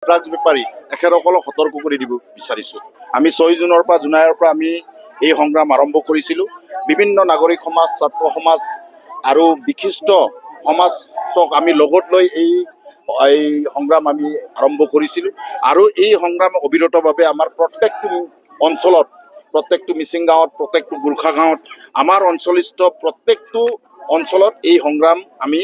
Drugs বেপাৰী এখেতসকলক সতৰ্ক কৰি দিব বিচাৰিছোঁ। আমি 6 জুনৰ পৰা জুলাইৰ পৰা আমি এই সংগ্ৰাম আৰম্ভ কৰিছিলোঁ। বিভিন্ন নাগৰিক সমাজ, ছাত্ৰ সমাজ আৰু বিশিষ্ট সমাজক আমি লগত লৈ এই সংগ্ৰাম আমি আৰম্ভ কৰিছিলোঁ। আৰু এই সংগ্ৰাম অবিৰতভাৱে আমাৰ প্ৰত্যেকটো অঞ্চলত, প্ৰত্যেকটো মিচিং গাঁৱত, প্ৰত্যেকটো গোৰ্খা গাঁৱত, আমাৰ অঞ্চলিষ্ট প্ৰত্যেকটো অঞ্চলত এই সংগ্ৰাম আমি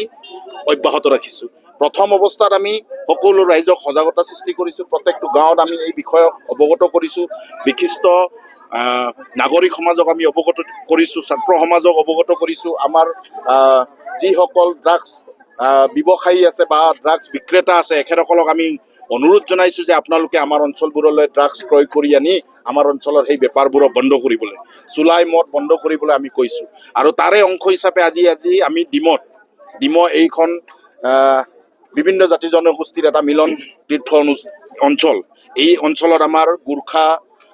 অব্যাহত ৰাখিছোঁ। প্ৰথম অৱস্থাত আমি সকলো ৰাইজক সজাগতা সৃষ্টি কৰিছোঁ। প্ৰত্যেকটো গাঁৱত আমি এই বিষয়ক অৱগত কৰিছোঁ। বিশিষ্ট নাগৰিক সমাজক আমি অৱগত কৰিছোঁ, ছাত্ৰ সমাজক অৱগত কৰিছোঁ। আমাৰ যিসকল ড্ৰাগছ ব্যৱসায়ী আছে বা ড্ৰাগছ বিক্ৰেতা আছে এখেতসকলক আমি অনুৰোধ জনাইছোঁ যে আপোনালোকে আমাৰ অঞ্চলবোৰলৈ ড্ৰাগছ ক্ৰয় কৰি আনি আমাৰ অঞ্চলৰ সেই বেপাৰবোৰক বন্ধ কৰিবলৈ, চুলাই মদ বন্ধ কৰিবলৈ আমি কৈছোঁ। আৰু তাৰে অংশ হিচাপে আজি আমি ডিম এইখন বিভিন্ন জাতি জনগোষ্ঠীৰ এটা মিলন তীৰ্থ অঞ্চল। এই অঞ্চলত আমাৰ গোৰ্খা,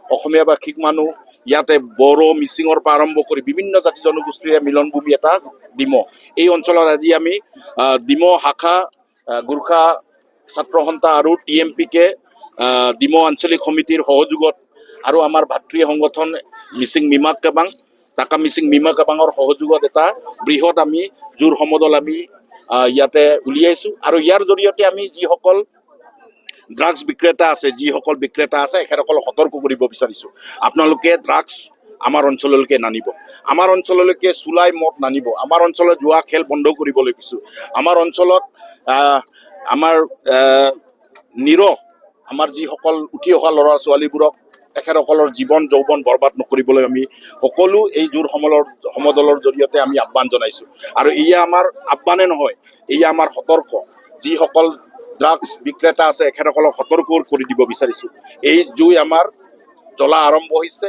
অসমীয়া ভাষিক মানুহ, ইয়াতে বড়ো, মিচিঙৰ পৰা আৰম্ভ কৰি বিভিন্ন জাতি জনগোষ্ঠীৰে মিলনভূমি এটা ডিম। এই অঞ্চলত আজি আমি ডিম শাখা, গোৰ্খা ছাত্ৰ সন্থা আৰু TMPK ডিম আঞ্চলিক সমিতিৰ সহযোগত আৰু আমাৰ ভাতৃ সংগঠন মিচিং মিমা কেবাং, টাকা মিচিং মিমা কেবাঙৰ সহযোগত এটা বৃহৎ আমি জোৰ সমদল আমি ইয়াতে উলিয়াইছোঁ। আৰু ইয়াৰ জৰিয়তে আমি যিসকল ড্ৰাগছ বিক্ৰেতা আছে এখেতসকলক সতৰ্ক কৰিব বিচাৰিছোঁ। আপোনালোকে ড্ৰাগছ আমাৰ অঞ্চললৈকে নানিব, আমাৰ অঞ্চললৈকে চুলাই মদ নানিব, আমাৰ অঞ্চলত জুৱা খেল বন্ধ কৰিবলৈ কৈছোঁ। আমাৰ অঞ্চলত আমাৰ আমাৰ যিসকল উঠি অহা ল'ৰা ছোৱালীবোৰক তেখেতসকলৰ জীৱন যৌৱন বৰবাদ নকৰিবলৈ আমি সকলো এই জোৰ সমদলৰ জৰিয়তে আমি আহ্বান জনাইছোঁ। আৰু এয়া আমাৰ আহ্বানে নহয়, এয়া আমাৰ সতৰ্ক। যিসকল ড্ৰাগছ বিক্ৰেতা আছে এখেতসকলক সতৰ্ক কৰি দিব বিচাৰিছোঁ। এই জুই আমাৰ জ্বলা আৰম্ভ হৈছে।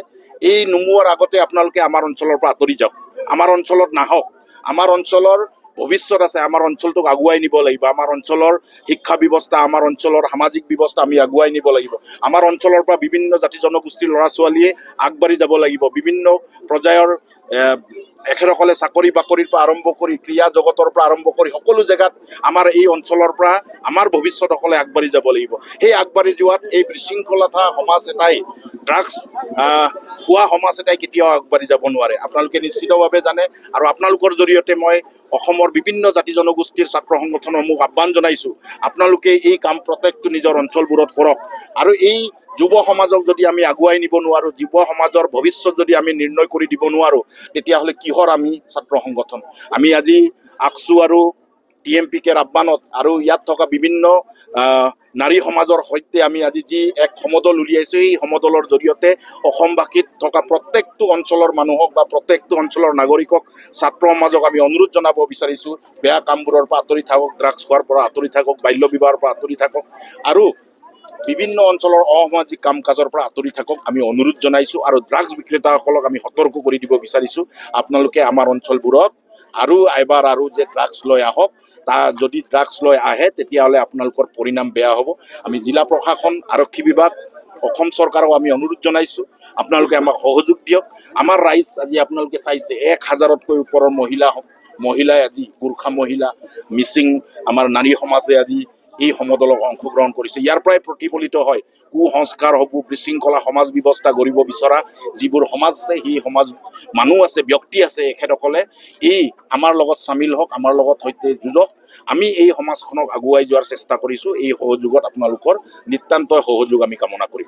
এই নুমুৱাৰ আগতে আপোনালোকে আমাৰ অঞ্চলৰ পৰা আঁতৰি যাওক, আমাৰ অঞ্চলত নাহক। আমাৰ অঞ্চলৰ ভৱিষ্যত আছে, আমাৰ অঞ্চলটোক আগুৱাই নিব লাগিব। আমাৰ অঞ্চলৰ শিক্ষা ব্যৱস্থা, আমাৰ অঞ্চলৰ সামাজিক ব্যৱস্থা আমি আগুৱাই নিব লাগিব। আমাৰ অঞ্চলৰ পৰা বিভিন্ন জাতি জনগোষ্ঠীৰ ল'ৰা ছোৱালীয়ে আগবাঢ়ি যাব লাগিব। বিভিন্ন পৰ্যায়ৰ এখেতসকলে চাকৰি বাকৰিৰ পৰা আৰম্ভ কৰি ক্ৰীড়া জগতৰ পৰা আৰম্ভ কৰি সকলো জেগাত আমাৰ এই অঞ্চলৰ পৰা আমাৰ ভৱিষ্যতসকলে আগবাঢ়ি যাব লাগিব। সেই আগবাঢ়ি যোৱাত এই বিশৃংখলতা সমাজ এটাই, ড্ৰাগছ খোৱা সমাজ এটাই কেতিয়াও আগবাঢ়ি যাব নোৱাৰে। আপোনালোকে নিশ্চিতভাৱে জানে। আৰু আপোনালোকৰ জৰিয়তে মই অসমৰ বিভিন্ন জাতি জনগোষ্ঠীৰ ছাত্ৰ সংগঠনসমূহ আহ্বান জনাইছোঁ, আপোনালোকে এই কাম প্ৰত্যেকটো নিজৰ অঞ্চলবোৰত কৰক। আৰু এই যুৱ সমাজক যদি আমি আগুৱাই নিব নোৱাৰোঁ, যুৱ সমাজৰ ভৱিষ্যত যদি আমি নিৰ্ণয় কৰি দিব নোৱাৰোঁ, তেতিয়াহ'লে কিহৰ আমি ছাত্ৰ সংগঠন? আমি আজি আকচু আৰু TMPKৰ আহ্বানত আৰু ইয়াত থকা বিভিন্ন নাৰী সমাজৰ সৈতে আমি আজি যি এক সমদল উলিয়াইছোঁ, এই সমদলৰ জৰিয়তে অসমবাসীত থকা প্ৰত্যেকটো অঞ্চলৰ মানুহক বা প্ৰত্যেকটো অঞ্চলৰ নাগৰিকক, ছাত্ৰ সমাজক আমি অনুৰোধ জনাব বিচাৰিছোঁ, বেয়া কামবোৰৰ পৰা আঁতৰি থাকক, ড্ৰাগছ খোৱাৰ পৰা আঁতৰি থাকক, বাল্য বিবাহৰ পৰা আঁতৰি থাকক আৰু বিভিন্ন অঞ্চলৰ অসামাজিক কাম কাজৰ পৰা আঁতৰি থাকক আমি অনুৰোধ জনাইছোঁ। আৰু ড্ৰাগছ বিক্ৰেতাসকলক আমি সতৰ্ক কৰি দিব বিচাৰিছোঁ, আপোনালোকে আমাৰ অঞ্চলবোৰত আৰু এবাৰ যে ড্ৰাগছ লৈ আহক, যদি ড্ৰাগছ লৈ আহে তেতিয়াহ'লে আপোনালোকৰ পৰিণাম বেয়া হ'ব। আমি জিলা প্ৰশাসন, আৰক্ষী বিভাগ, অসম চৰকাৰক আমি অনুৰোধ জনাইছোঁ, আপোনালোকে আমাক সহযোগ দিয়ক। আমাৰ ৰাইজ আজি আপোনালোকে চাইছে 1000তকৈ ওপৰৰ মহিলাই আজি, গোৰ্খা মহিলা, মিচিং আমাৰ নাৰী সমাজে আজি এই সমদলক অংশগ্ৰহণ কৰিছে। ইয়াৰ পৰাই প্ৰতিফলিত হয় কুসংস্কাৰ হ'ব, বিশৃংখলা সমাজ ব্যৱস্থা গঢ়িব বিচৰা যিবোৰ সমাজ আছে, সেই সমাজ মানুহ আছে, ব্যক্তি আছে, এখেতসকলে এই আমাৰ লগত চামিল হওক, আমাৰ লগত সৈতে যুঁজক। আমি এই সমাজখনক আগুৱাই যোৱাৰ চেষ্টা কৰিছোঁ। এই সহযোগত আপোনালোকৰ নিতান্তই সহযোগ আমি কামনা কৰিম।